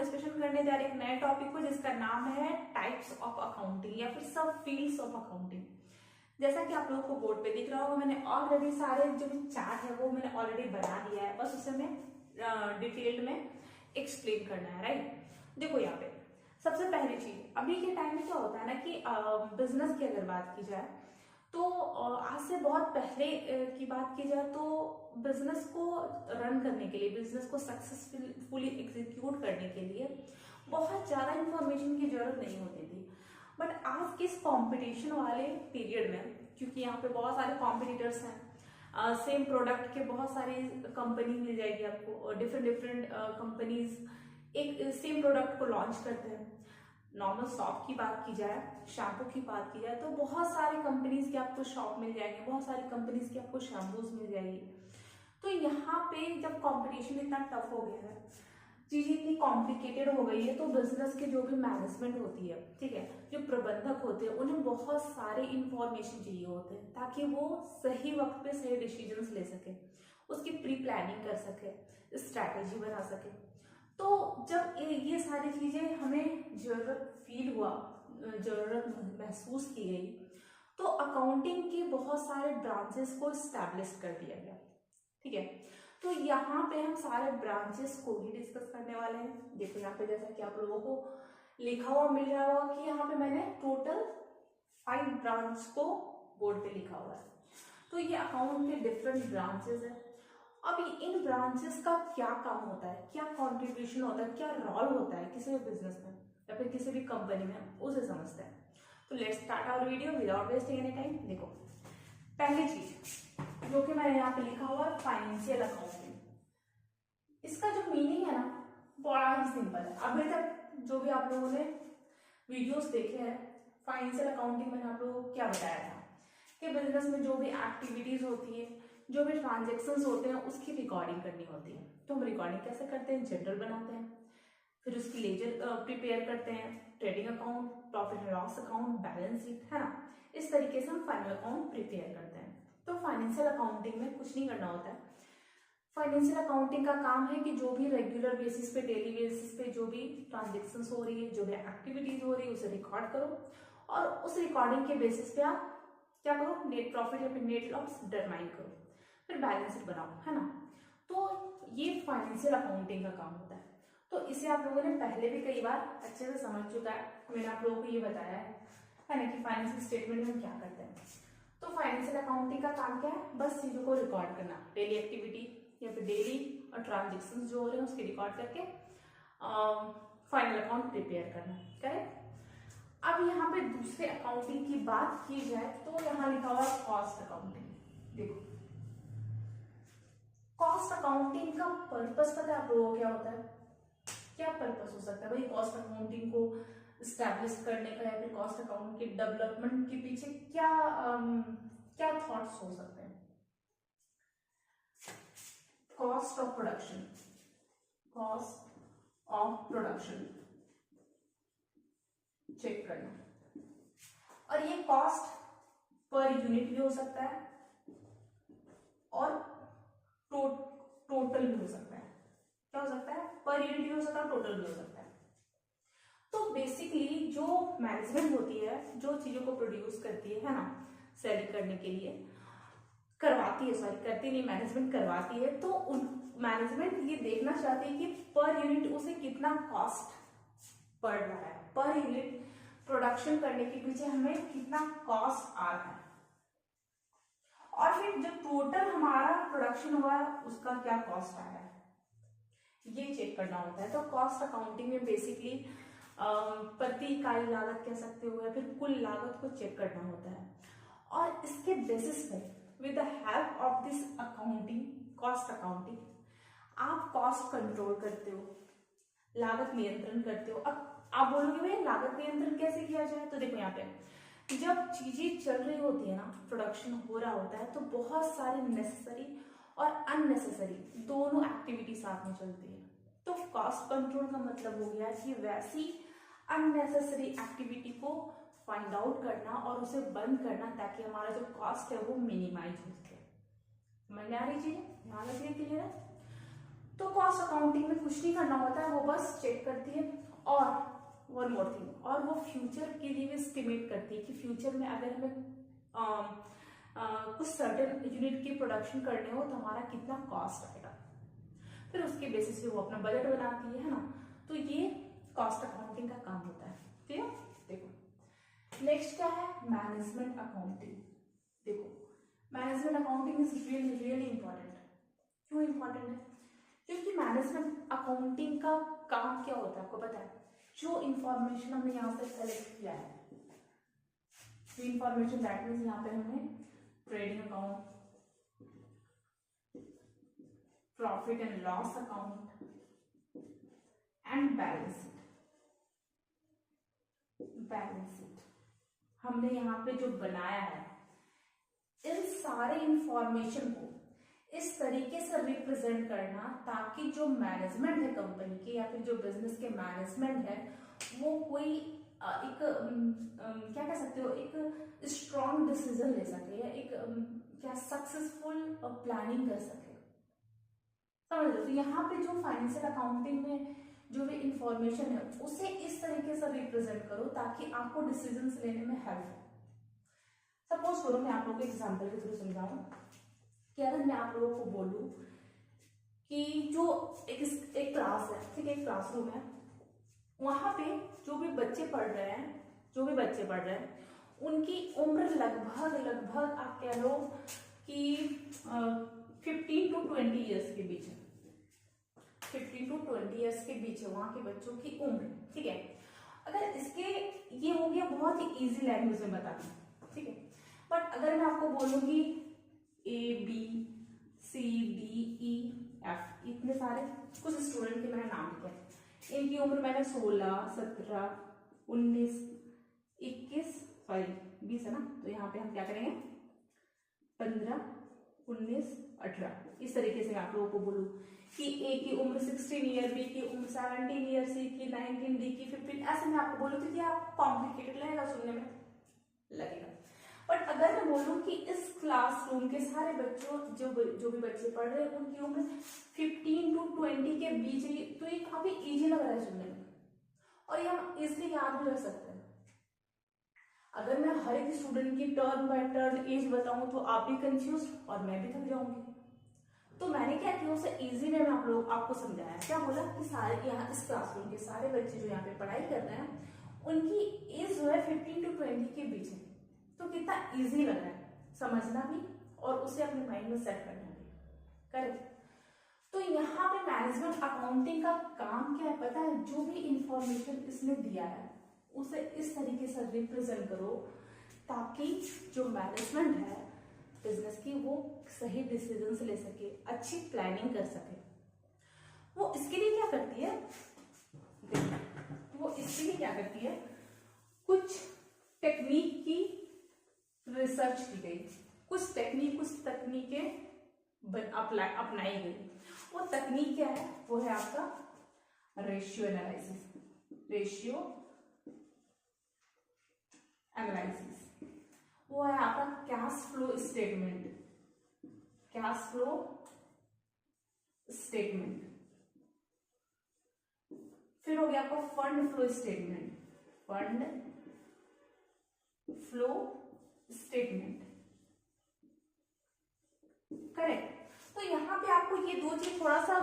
Discussion करने जा रहे हैं एक नए टॉपिक को जिसका नाम है टाइप्स ऑफ अकाउंटिंग या फिर सब फील्ड्स ऑफ अकाउंटिंग। जैसा कि आप लोगों को बोर्ड पे दिख रहा होगा, मैंने ऑलरेडी सारे जो भी चार्ट है वो मैंने ऑलरेडी बना दिया है, बस उसे मैं डिटेल में एक्सप्लेन करना है। राइट, देखो यहाँ पे सबसे पहली चीज, अभी के टाइम में क्या होता है ना कि बिजनेस की अगर बात की जाए तो आज से बहुत पहले की बात की जाए तो बिजनेस को रन करने के लिए, बिजनेस को सक्सेसफुली एग्जीक्यूट करने के लिए बहुत ज़्यादा इंफॉर्मेशन की जरूरत नहीं होती थी। बट आज के इस कंपटीशन वाले पीरियड में, क्योंकि यहाँ पे बहुत सारे कॉम्पिटिटर्स हैं, सेम प्रोडक्ट के बहुत सारी कंपनी मिल जाएगी आपको, डिफरेंट डिफरेंट कंपनीज एक सेम प्रोडक्ट को लॉन्च करते हैं। नॉर्मल शॉप की बात की जाए, शैम्पू की बात की जाए तो बहुत सारी कंपनीज की आपको शॉप मिल जाएगी, बहुत सारी कंपनीज की आपको शैम्पूज मिल जाएगी। तो यहाँ पे जब कंपटीशन इतना टफ हो गया है, चीजें इतनी कॉम्प्लिकेटेड हो गई है, तो बिजनेस के जो भी मैनेजमेंट होती है, ठीक है, जो प्रबंधक होते हैं, उन्हें बहुत सारे इंफॉर्मेशन चाहिए होते हैं ताकि वो सही वक्त पे सही डिसीजंस ले सके, उसकी प्री प्लानिंग कर सके, स्ट्रैटेजी बना सके। तो जब ये सारी चीजें हमें जरूरत फील हुआ, जरूरत महसूस की गई, तो अकाउंटिंग के बहुत सारे ब्रांचेस को स्टैब्लिश कर दिया गया। ठीक है, तो यहाँ पे हम सारे ब्रांचेस को ही डिस्कस करने वाले हैं। देखो यहाँ पे जैसा कि आप लोगों को लिखा हुआ मिल रहा होगा कि यहाँ पे मैंने टोटल 5 ब्रांच को बोर्ड पे लिखा हुआ है। तो ये अकाउंट के डिफरेंट ब्रांचेस है। अब इन ब्रांचेस का क्या काम होता है, क्या कंट्रीब्यूशन होता है, क्या रोल होता है किसी भी बिजनेस में या फिर किसी भी कंपनी में, उसे समझते हैं। तो let's start our video without wasting any time. देखो पहली चीज जो कि मैंने यहाँ पे लिखा हुआ है, फाइनेंशियल अकाउंटिंग। इसका जो मीनिंग है ना बड़ा ही सिंपल है। अभी तक जो भी आप लोगों ने वीडियोस देखे हैं, फाइनेंशियल अकाउंटिंग मैंने आप लोगों को क्या बताया था कि बिजनेस में जो भी एक्टिविटीज होती है, जो भी ट्रांजेक्शन्स होते हैं, उसकी रिकॉर्डिंग करनी होती है। तो हम रिकॉर्डिंग कैसे करते हैं, जनरल बनाते हैं, फिर उसकी लेजर प्रिपेयर करते हैं, trading account, profit and loss account, balance sheet, है ना। इस तरीके से हम फाइनल अकाउंट प्रिपेयर करते हैं। तो फाइनेंशियल अकाउंटिंग में कुछ नहीं करना होता है। फाइनेंशियल अकाउंटिंग का काम है कि जो भी रेगुलर बेसिस पे, डेली बेसिस पे जो भी ट्रांजेक्शन्स हो रही है, जो भी एक्टिविटीज हो रही है, उसे रिकॉर्ड करो और उस रिकॉर्डिंग के बेसिस पे आप क्या करो, नेट प्रॉफिट या फिर नेट लॉस डिटरमाइन करो, फिर बैलेंस शीट बनाओ, है ना। तो ये फाइनेंशियल अकाउंटिंग का काम होता है। तो इसे आप लोगों ने पहले भी कई बार अच्छे से समझ चुका है, मैंने आप लोगों को ये बताया है ना कि फाइनेंशियल स्टेटमेंट में हम क्या करते हैं। तो फाइनेंशियल अकाउंटिंग का काम क्या है, बस चीजों को रिकॉर्ड करना, डेली एक्टिविटी या फिर डेली और ट्रांजेक्शन जो हो रहे हैं उसकी रिकॉर्ड करके फाइनल अकाउंट प्रिपेयर करना। करेक्ट। अब यहाँ पे दूसरे अकाउंटिंग की बात की जाए तो यहाँ लिखा हुआ है कॉस्ट अकाउंटिंग। देखो कॉस्ट अकाउंटिंग का पर्पस पता है आप लोगों को क्या होता है, क्या पर्पस हो सकता है भाई कॉस्ट अकाउंटिंग को स्टैब्लिश करने का या फिर कॉस्ट अकाउंट के डेवलपमेंट के पीछे क्या क्या थॉट्स हो सकते हैं। Cost of production, cost of production check करना, और ये कॉस्ट पर यूनिट भी हो सकता है और टोटल भी हो सकता है। क्या हो सकता है, पर यूनिट भी हो सकता है, टोटल भी हो सकता है। तो बेसिकली जो मैनेजमेंट होती है, जो चीजों को प्रोड्यूस करती है ना, सेल करने के लिए करवाती है, सॉरी करती नहीं, मैनेजमेंट करवाती है। तो मैनेजमेंट ये देखना चाहती है कि पर यूनिट उसे कितना कॉस्ट पड़ रहा है, पर यूनिट प्रोडक्शन करने के पीछे हमें कितना कॉस्ट आ रहा है, और फिर जो टोटल हमारा प्रोडक्शन हुआ है उसका क्या कॉस्ट आया है, ये चेक करना होता है। तो कॉस्ट अकाउंटिंग में बेसिकली प्रति इकाई लागत कह सकते हो या फिर कुल लागत को चेक करना होता है, और इसके बेसिस पे with the help of this accounting, cost accounting, आप कॉस्ट कंट्रोल करते हो, लागत नियंत्रण करते हो। अब आप बोलोगे भाई लागत नियंत्रण कैसे किया जाए, तो देखो यहाँ पे जब चीजें चल रही होती है ना, प्रोडक्शन हो रहा होता है, तो बहुत सारे नेसेसरी और अननेसेसरी दोनों एक्टिविटी साथ में चलती है। तो कॉस्ट कंट्रोल का मतलब हो गया कि वैसी अननेसेसरी एक्टिविटी को फाइंड आउट करना और उसे बंद करना, ताकि हमारा जो कॉस्ट है वो मिनिमाइज हो सके। समझ में आ रही चीजें, ध्यान रखिए, क्लियर है। तो कॉस्ट अकाउंटिंग में कुछ नहीं करना होता है, वो बस चेक करती करती है, और वन मोर थिंग, और वो फ्यूचर के लिए भी एस्टिमेट करती है कि फ्यूचर में अगर हमें कुछ सर्टेन यूनिट की प्रोडक्शन करने हो तो हमारा कितना कॉस्ट आएगा, फिर उसके बेसिस पे वो अपना बजट बनाती है ना। तो ये कॉस्ट अकाउंटिंग का काम होता है। ठीक है, देखो नेक्स्ट क्या है, मैनेजमेंट अकाउंटिंग। देखो management accounting is really really important. क्यों इंपॉर्टेंट है? क्योंकि मैनेजमेंट अकाउंटिंग का काम क्या होता है आपको पता है? जो इंफॉर्मेशन हमने यहाँ से कलेक्ट किया है, जो इंफॉर्मेशन दैट मीन्स यहाँ पे हमने trading account, profit and loss account and balance sheet, हमने यहाँ पे जो बनाया है, इन सारे इंफॉर्मेशन को इस तरीके से रिप्रेजेंट करना ताकि जो मैनेजमेंट है कंपनी की या फिर जो बिजनेस के मैनेजमेंट है वो कोई एक क्या कह सकते हो, एक स्ट्रॉन्ग डिसीजन ले सके या एक क्या सक्सेसफुल प्लानिंग कर सके। समझ लो, तो यहाँ पे जो फाइनेंशियल अकाउंटिंग में जो भी इंफॉर्मेशन है उसे इस तरीके से रिप्रेजेंट करो ताकि आपको डिसीजंस लेने में हेल्प हो। सपोज करो मैं आप लोगों को एग्जांपल के थ्रू समझाऊं कि अगर मैं आप लोगों को बोलूं कि जो एक क्लास है, ठीक है, एक क्लासरूम है, वहां पे जो भी बच्चे पढ़ रहे हैं उनकी उम्र लगभग आप कह लो कि 15 to 20 ईयर्स के बीच है। 15 to 20 ईयर्स के बीच है वहां के बच्चों की उम्र। ठीक है, अगर इसके ये हो गया बहुत ही इजी लैंग्वेज में बताना, ठीक है। बट अगर मैं आपको बोलूंगी ABCDEF, इतने सारे कुछ स्टूडेंट के मैंने नाम लिखे, इनकी उम्र मैंने 16, 17, 19, 21 सॉरी 20 है ना, तो यहाँ पे हम क्या करेंगे 15, 19, 18, इस तरीके से आप लोगों को बोलूं कि ए की उम्र 16 ईयर, बी की उम्र 17 ईयर, सी की 19, डी की 15, ऐसे मैं आपको बोलूं तो आप कॉम्प्लिकेटेड लगेगा, सुनने में लगेगा। बट अगर मैं बोलूं कि इस क्लासरूम के सारे बच्चों जो भी बच्चे पढ़ रहे हैं उनकी उम्र 15 to 20 के बीच है, तो ये काफी इजी लग रहा है सुनने में और ये हम इजिली याद भी रख सकते हैं। अगर मैं हर एक स्टूडेंट की टर्न बाय टर्न एज बताऊं तो आप भी कंफ्यूज और मैं भी थक जाऊंगी। तो मैंने क्या किया, उसे इजी वे में आपको समझाया। क्या बोला कि सारे यहाँ इस क्लासरूम के सारे बच्चे जो यहाँ पे पढ़ाई कर रहे हैं उनकी एज जो है 15 to 20 के बीच है। तो कितना इजी लग रहा है समझना भी और उसे अपने माइंड में सेट करना भी, करेक्ट। तो यहाँ पे मैनेजमेंट अकाउंटिंग का काम क्या है पता है? जो भी इंफॉर्मेशन इसने दिया है उसे इस तरीके से रिप्रेजेंट करो ताकि जो मैनेजमेंट है बिजनेस की वो सही डिसीजंस ले सके, अच्छी प्लानिंग कर सके। वो इसके लिए क्या करती है, वो इसके लिए क्या करती है, कुछ टेक्निक की रिसर्च की गई, कुछ तकनीकें अपनाई गई। वो तकनीक क्या है? वो है आपका रेशियो एनालिसिस, वो है आपका कैश फ्लो स्टेटमेंट, फिर हो गया आपका फंड फ्लो स्टेटमेंट, करेक्ट। तो यहाँ पे आपको ये दो चीज थोड़ा सा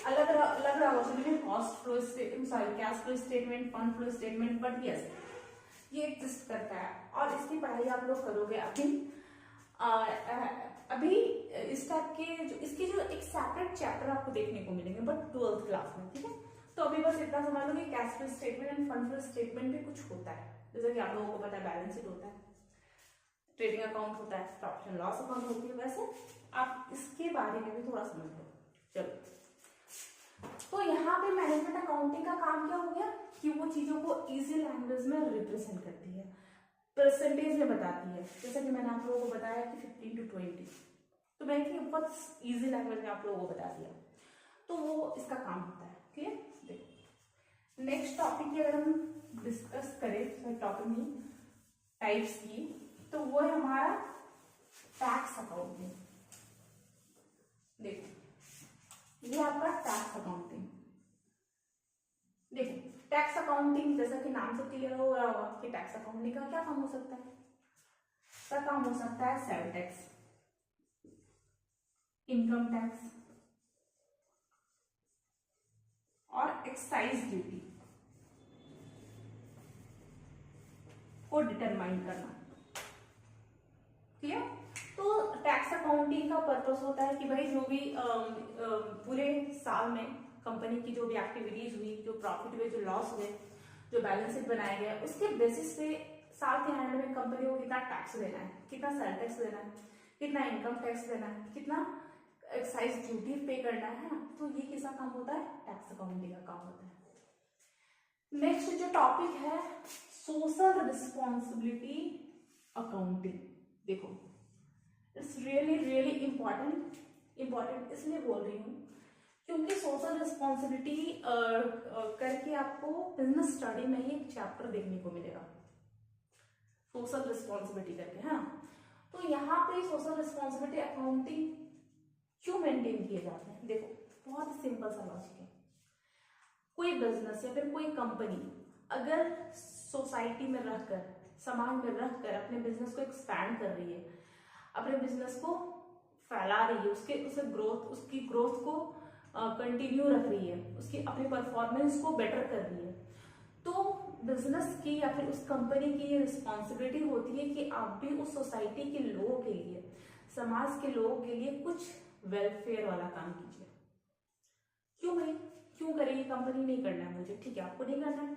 अलग लग रहा होगा सुनने में, cost flow statement, sorry cash flow statement, fund flow statement, but yes ये एग्जिस्ट करता है और इसकी पढ़ाई आप लोग करोगे। अभी इस टाइप के इसके जो एक सेपरेट चैप्टर आपको देखने को मिलेंगे बट 12th क्लास में, ठीक है। तो अभी बस इतना समझ लो कि cash flow statement end fund flow statement भी कुछ होता है, जैसे कि आप लोगों को पता है बैलेंस शीट होता है, ट्रेडिंग अकाउंट होता है, प्रॉफिट एंड लॉस अकाउंट होती है, वैसे आप इसके बारे में भी थोड़ा समझ लो। चलो, तो यहाँ पे मैनेजमेंट अकाउंटिंग का काम क्या हो गया कि वो चीजों को इजी लैंग्वेज में रिप्रेजेंट करती है, परसेंटेज में बताती है। जैसा कि मैंने आप लोगों को बताया कि 15 to 20, तो मैंने बहुत इजी लैंग्वेज में आप लोगों को बता दिया, तो वो इसका काम होता है। क्लियर? देखो नेक्स्ट टॉपिक की अगर हम डिस्कस करें टॉपिक में टाइप्स की, तो वो है हमारा टैक्स अकाउंटिंग। देखो ये आपका टैक्स अकाउंटिंग, टैक्स अकाउंटिंग, जैसा कि नाम से क्लियर हो रहा होगा कि टैक्स अकाउंटिंग का क्या काम हो सकता है, का काम हो सकता है सेल टैक्स, इनकम टैक्स और एक्साइज ड्यूटी को डिटरमाइन करना। क्लियर? तो टैक्स अकाउंटिंग का पर्पस होता है कि भाई जो भी पूरे साल में कंपनी की जो भी एक्टिविटीज हुई, जो प्रॉफिट हुए, जो लॉस हुए, जो बैलेंस शीट बनाया गया, उसके बेसिस पे साल के एंड में कंपनी को कितना टैक्स देना है, कितना सेल टैक्स देना है, कितना इनकम टैक्स देना है, कितना एक्साइज ड्यूटी पे करना है ना। तो ये किसका काम होता है, टैक्स अकाउंटिंग का काम होता है। नेक्स्ट जो टॉपिक है सोशल रिस्पॉन्सिबिलिटी अकाउंटिंग। देखो इट्स रियली रियली इंपॉर्टेंट इसलिए बोल रही हूँ क्योंकि सोशल रिस्पॉन्सिबिलिटी करके आपको बिजनेस स्टडी में ही एक चैप्टर देखने को मिलेगा, सोशल रिस्पॉन्सिबिलिटी करके, है ना। तो यहाँ पे सोशल रिस्पॉन्सिबिलिटी अकाउंटिंग क्यों मेंटेन किए जाते हैं, देखो बहुत सिंपल सा लॉजिक है। कोई बिजनेस या फिर कोई कंपनी अगर सोसाइटी में रहकर, समाज में रहकर अपने बिजनेस को एक्सपैंड कर रही है, अपने बिजनेस को फैला रही है, उसकी ग्रोथ को कंटिन्यू रख रही है, उसकी अपनी परफॉर्मेंस को बेटर कर रही है, तो बिजनेस की या फिर उस कंपनी की ये रिस्पॉन्सिबिलिटी होती है कि आप भी उस सोसाइटी के लोगों के लिए, समाज के लोगों के लिए कुछ वेलफेयर वाला काम कीजिए। क्यों भाई, क्यों करेगी कंपनी, नहीं करना है मुझे, ठीक है आपको नहीं करना है।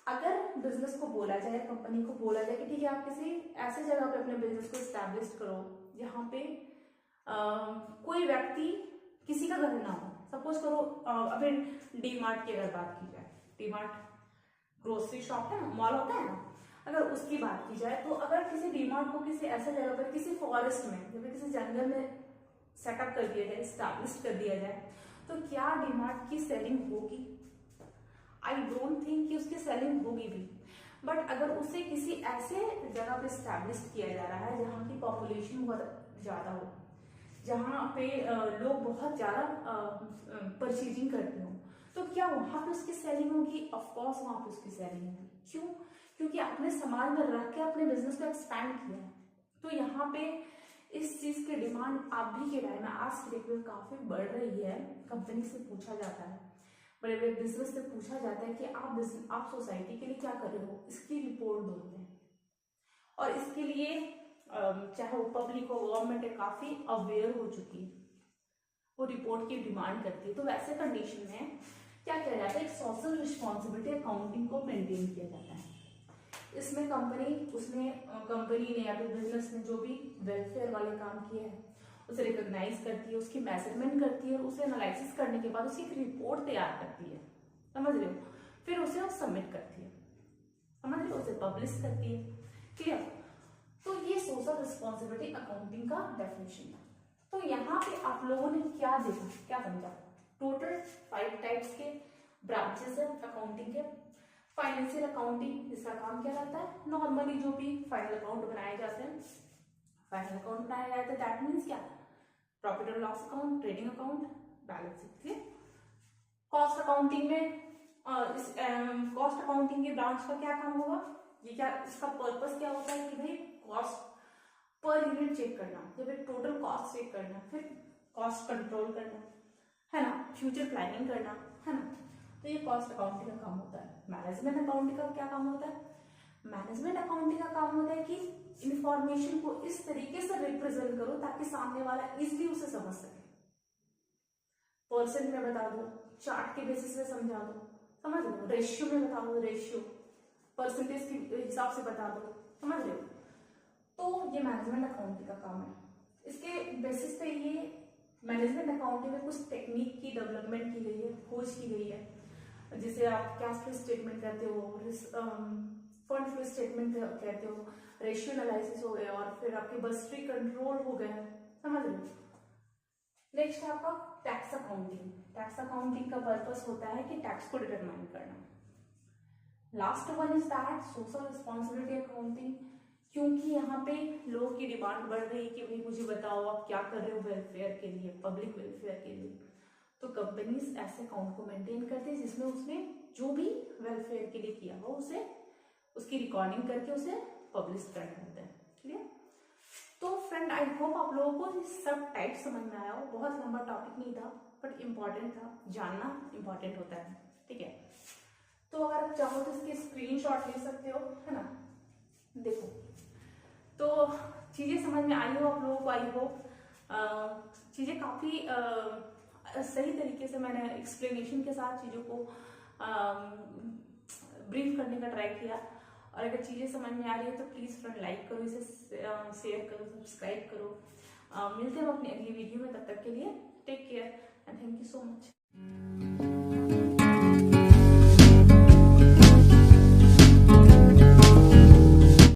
अगर बिजनेस को बोला जाए, कंपनी को बोला जाए कि ठीक है आप किसी ऐसे जगह पे अपने बिजनेस को एस्टैब्लिश करो जहाँ पे कोई व्यक्ति किसी का घर ना हो, सपोज करो अभी डी मार्ट की अगर बात की जाए, डी मार्ट ग्रोसरी शॉप है ना, मॉल होता है ना, अगर उसकी बात की जाए तो अगर किसी डी मार्ट को किसी ऐसे जगह पर, किसी फॉरेस्ट में या फिर किसी जंगल में सेटअप कर दिया जाए, एस्टैब्लिश कर दिया जाए, तो क्या डी मार्ट की सेलिंग होगी? आई डोंट थिंक कि उसकी सेलिंग होगी भी। बट अगर उसे किसी ऐसे जगह पे एस्टैब्लिश किया जा रहा है जहाँ की पॉपुलेशन बहुत ज्यादा हो, जहाँ पे लोग बहुत ज्यादा परचेजिंग करते हो, तो क्या वहां पे उसकी सेलिंग होगी? ऑफकोर्स वहां पे उसकी सेलिंग होगी। क्यों? क्योंकि आपने समाज में रह के अपने बिजनेस को एक्सपैंड किया है। तो यहाँ पे इस चीज की डिमांड आप भी के टाइम में आज के डेट में काफी बढ़ रही है। कंपनी से पूछा जाता है, बड़े बड़े बिजनेस से पूछा जाता है कि आप सोसाइटी के लिए क्या कर रहे हो, इसकी रिपोर्ट दोगे। और इसके लिए चाहे वो पब्लिक हो, गवर्नमेंट है, काफी अवेयर हो चुकी है, वो रिपोर्ट की डिमांड करती है। तो वैसे कंडीशन में क्या किया जाता है, एक सोशल रिस्पॉन्सिबिलिटी अकाउंटिंग को मेंटेन किया जाता है। इसमें कंपनी ने या फिर बिजनेस ने जो भी वेलफेयर वाले काम किए हैं उसे रिकॉग्नाइज करती है, उसकी मेजरमेंट करती है और उसे एनालिसिस करने के बाद उसकी एक रिपोर्ट तैयार करती है, समझ रहे हो, फिर उसे वो सबमिट करती है, समझ रहे हो, उसे पब्लिश करती है। क्लियर? तो ये सोशल रिस्पॉन्सिबिलिटी अकाउंटिंग का डेफिनेशन था। तो यहाँ पे आप लोगों ने क्या देखा, क्या समझा? टोटल 5 टाइप्स के ब्रांचेस है अकाउंटिंग के। फाइनेंशियल अकाउंटिंग, जिसका काम क्या रहता है, नॉर्मली जो भी फाइनल अकाउंट बनाए जाते हैं, फाइनल अकाउंट बनाया जाता है, दैट मीन्स क्या, प्रॉफिट और loss account, trading account, balance sheet. Cost accounting में कॉस्ट अकाउंटिंग के ब्रांच का क्या काम होगा, ये क्या, इसका पर्पस क्या होता है कि भाई कॉस्ट पर यूनिट चेक करना, या फिर टोटल कॉस्ट चेक करना, फिर कॉस्ट कंट्रोल करना, है ना, फ्यूचर प्लानिंग करना, है ना। तो ये कॉस्ट अकाउंटिंग का काम होता है। मैनेजमेंट अकाउंटिंग का क्या काम होता है? मैनेजमेंट अकाउंटिंग का काम होता है कि इंफॉर्मेशन को इस तरीके से रिप्रेजेंट करो ताकि सामने वाला इजिली उसे समझ सके। परसेंट में बता दो, चार्ट के बेसिस पे समझा दो, समझ रहे हो, रेशियो में बता दो, रेशियो परसेंटेज के हिसाब से बता दो, समझ रहे हो। तो ये मैनेजमेंट अकाउंटिंग का काम है। इसके बेसिस पे ये मैनेजमेंट अकाउंटिंग में कुछ टेक्निक की डेवलपमेंट की गई है, खोज की गई है, जिसे आप कैश फ्लो स्टेटमेंट कहते हो, फंड फ्लो स्टेटमेंट कहते हो, रेशियो एनालिसिस हो गया, और फिर आपके बजटरी कंट्रोल हो गया, समझ रहे हो। नेक्स्ट है आपका टैक्स अकाउंटिंग। टैक्स अकाउंटिंग का पर्पस होता है कि टैक्स को डिटरमाइन करना। Last one is that social responsibility accounting, क्योंकि यहाँ पे लोगों की डिमांड बढ़ रही है कि भाई मुझे बताओ आप क्या कर रहे हो वेलफेयर के लिए, पब्लिक वेलफेयर के लिए, तो कंपनीज ऐसे अकाउंट को मेंटेन करते हैं जिसमें उसने जो भी वेलफेयर के लिए किया हो उसे उसकी रिकॉर्डिंग करके उसे पब्लिश करना होता है। क्लियर? तो फ्रेंड आई होप आप लोगों को सब टाइप समझ में आया हो। बहुत लंबा टॉपिक नहीं था बट इम्पॉर्टेंट था, जानना इम्पॉर्टेंट होता है। ठीक है, तो अगर आप चाहो तो इसके स्क्रीनशॉट ले सकते हो, है ना। देखो, तो चीजें समझ में आई हो आप लोगों को, आई हो चीजें काफी सही तरीके से मैंने एक्सप्लेनेशन के साथ चीजों को ब्रीफ करने का ट्राई किया। और अगर चीजें समझ में आ रही है तो प्लीज फ्रेंड लाइक करो, इसे शेयर करो, सब्सक्राइब करो। मिलते हैं हम अपनी अगली वीडियो में, तब तक के लिए take care and thank you so much.